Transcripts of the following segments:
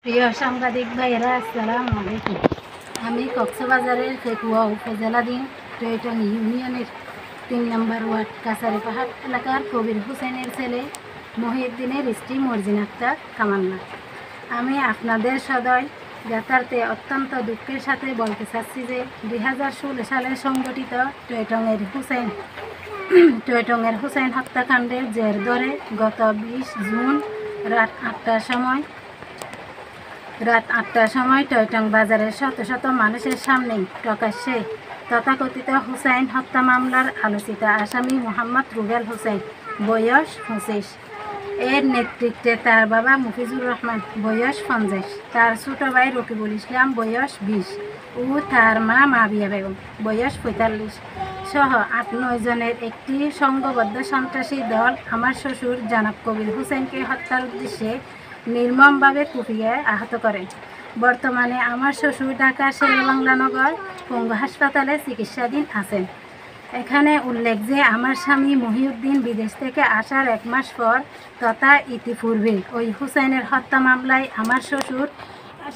প্রিয় সাংবাদিক ভাইয়েরা, আসসালামু আলাইকুম। আমি কক্সবাজারের ফেকুয়া উপজেলাধীন টয়টং ইউনিয়নের ৩ নম্বর ওয়ার্ড কাছারি পাহাড় এলাকার কবির হোসেনের ছেলে মহিউদ্দিনের স্ত্রী মর্জিনা আক্তার তামান্না। আমি আপনাদের সদয় জ্ঞাতার্থে অত্যন্ত দুঃখের সাথে বলতে চাচ্ছি যে 2016 সালে সংগঠিত টয়টংয়ের হুসেন হত্যাকাণ্ডের জের ধরে গত 20 জুন রাত 8টার সময় টয়টং বাজারের শত শত মানুষের সামনেই প্রকাশ্যে তথাকথিত হুসাইন হত্যা মামলার আলোচিত আসামি মোহাম্মদ রুবেল হোসেন বয়স 25 এর নেতৃত্বে তার বাবা মুফিজুর রহমান বয়স 50, তার ছোট ভাই রকিবুল ইসলাম বয়স 20 ও তার মা মাবিয়া বেগম বয়স 45 সহ 8-9 জনের একটি সংঘবদ্ধ সন্ত্রাসী দল আমার শ্বশুর জনাব কবির হোসেনকে হত্যার উদ্দেশ্যে নির্মমভাবে কুপিয়ে আহত করেন। বর্তমানে আমার শ্বশুর ঢাকা শেরেবাংলা নগর পঙ্গু হাসপাতালে চিকিৎসাধীন আছেন। এখানে উল্লেখ যে আমার স্বামী মহিউদ্দিন বিদেশ থেকে আসার 1 মাস পর তথা ইতিপূর্বে ওই হুসাইনের হত্যা মামলায় আমার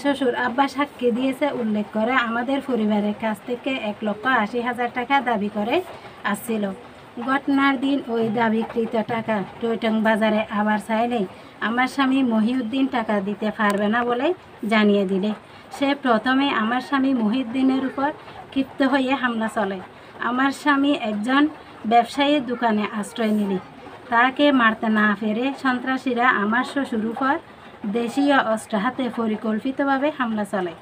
শ্বশুর আব্বা সাক্ষী দিয়েছে উল্লেখ করে আমাদের পরিবারের কাছ থেকে 1,80,000 টাকা দাবি করে আসছিল। ঘটনার দিন ওই দাবিকৃত টাকা টয়টং বাজারে আবার চাইলে আমার স্বামী মহিউদ্দিন টাকা দিতে পারবে না বলে জানিয়ে দিলে সে প্রথমে আমার স্বামী মহিউদ্দিনের উপর ক্ষিপ্ত হয়ে হামলা চলে। আমার স্বামী একজন ব্যবসায়ীর দোকানে আশ্রয় নিলে তাকে মারতে না পেরে সন্ত্রাসীরা আমার শ্বশুর উপর দেশীয় অস্ত্র হাতে পরিকল্পিতভাবে হামলা চলে।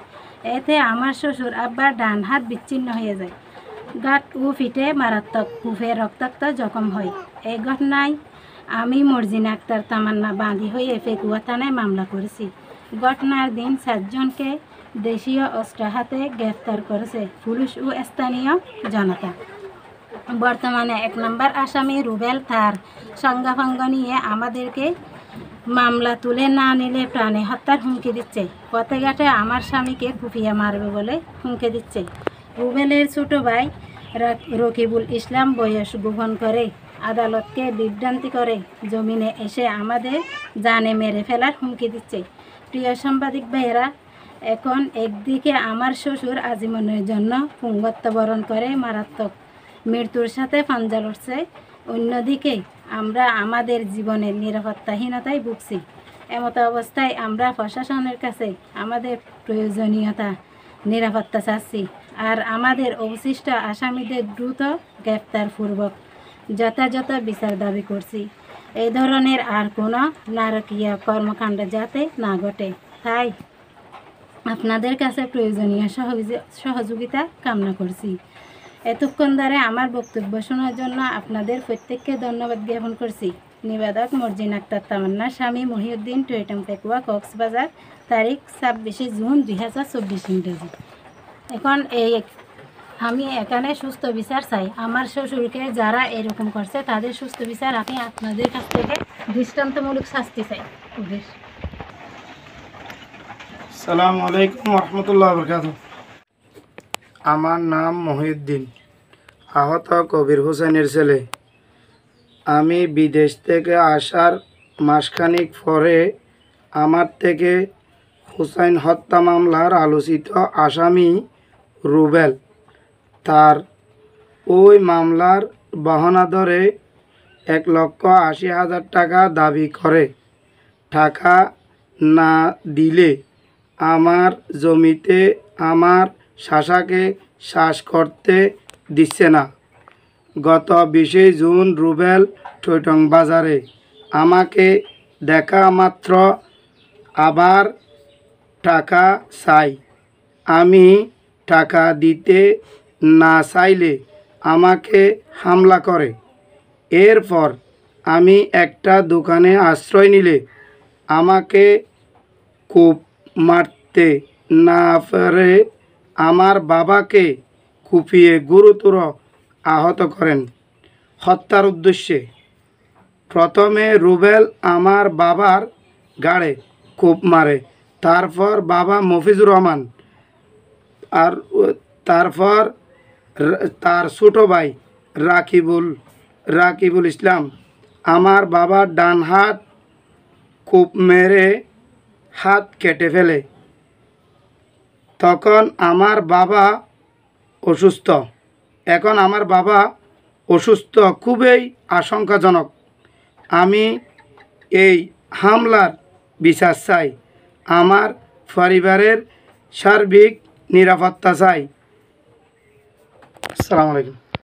এতে আমার শ্বশুর আব্বার ডান হাত বিচ্ছিন্ন হয়ে যায়, গাঁট ও পিঠে মারাত্মক কুফে রক্তাক্ত জখম হয়। এই ঘটনায় আমি মর্জিনা আক্তার তামান্না বাদী হয়ে ফেকুয়া থানায় মামলা করেছি। ঘটনার দিন 7 জনকে দেশীয় অস্ত্র হাতে গ্রেফতার করেছে পুলিশ ও স্থানীয় জনতা। বর্তমানে 1 নম্বর আসামি রুবেল তার সংজ্ঞাভঙ্গ নিয়ে আমাদেরকে মামলা তুলে না নিলে প্রাণে হত্যার হুমকি দিচ্ছে। পথে ঘাটে আমার স্বামীকে কুপিয়ে মারবে বলে হুমকি দিচ্ছে। রুবেলের ছোট ভাই রকিবুল ইসলাম বয়স গোপন করে আদালতকে বিভ্রান্তি করে জমিনে এসে আমাদের জানে মেরে ফেলার হুমকি দিচ্ছে। প্রিয় সাংবাদিক ভাইয়েরা, এখন একদিকে আমার শ্বশুর আজীবনের জন্য পুঙ্গত্ববরণ করে মারাত্মক মৃত্যুর সাথে পাঞ্জা লড়ছে, অন্যদিকে আমরা আমাদের জীবনের নিরাপত্তাহীনতায় ভুগছি। এমত অবস্থায় আমরা প্রশাসনের কাছে আমাদের প্রয়োজনীয়তা নিরাপত্তা চাচ্ছি আর আমাদের অবশিষ্ট আসামিদের দ্রুত গ্রেপ্তারপূর্বক যথাযথ বিচার দাবি করছি। এই ধরনের আর কোনো নারকীয় কর্মকাণ্ড যাতে না ঘটে, তাই আপনাদের কাছে প্রয়োজনীয় সহযোগিতা কামনা করছি। এতক্ষণ ধরে আমার বক্তব্য শোনার জন্য আপনাদের প্রত্যেককে ধন্যবাদ জ্ঞাপন করছি। নিবেদক মর্জিনা আক্তার তামান্না, স্বামী মহিউদ্দিন, টয়টং ফেকুয়া, কক্সবাজার, তারিখ 26 জুন 2024 ইংরেজি। এখন আমি এখানে সুস্থ বিচার চাই। আমার শ্বশুরকে যারা এরকম করছে তাদের সুস্থ বিচার আমি আপনাদের কাছ থেকে দৃষ্টান্তমূলক শাস্তি চাই। আসসালামু আলাইকুম রহমতুল্লাহ বরকাতুহু। আমার নাম মহিউদ্দিন, আহত কবির হোসেনের ছেলে। আমি বিদেশ থেকে আসার মাসখানিক পরে আমার থেকে হুসাইন হত্যা মামলার আলোচিত আসামি রুবেল তার ওই মামলার বাহানা ধরে 1,80,000 টাকা দাবি করে। টাকা না দিলে আমার জমিতে আমার শাসাকে চাষ করতে দিচ্ছে না। গত 20 জুন রুবেল টয়টং বাজারে আমাকে দেখা মাত্র আবার টাকা চাই। আমি টাকা দিতে না চাইলে আমাকে হামলা করে। এরপর আমি একটা দোকানে আশ্রয় নিলে আমাকে খুব মারতে না পারে আমার বাবাকে কুপিয়ে গুরুতর আহত করেন হত্যার উদ্দেশ্যে। প্রথমে রুবেল আমার বাবার গাড়ে খুব মারে, তারপর বাবা মফিজুর রহমান আর তারপর তার ছোট ভাই রাকিবুল ইসলাম আমার বাবার ডান হাত খুব মেরে হাত কেটে ফেলে। তখন আমার বাবা অসুস্থ। এখন আমার বাবা অসুস্থ, খুবই আশঙ্কাজনক। আমি এই হামলার বিচার চাই। আমার পরিবারের সার্বিক নিরাপত্তা চাই। আসসালামু আলাইকুম।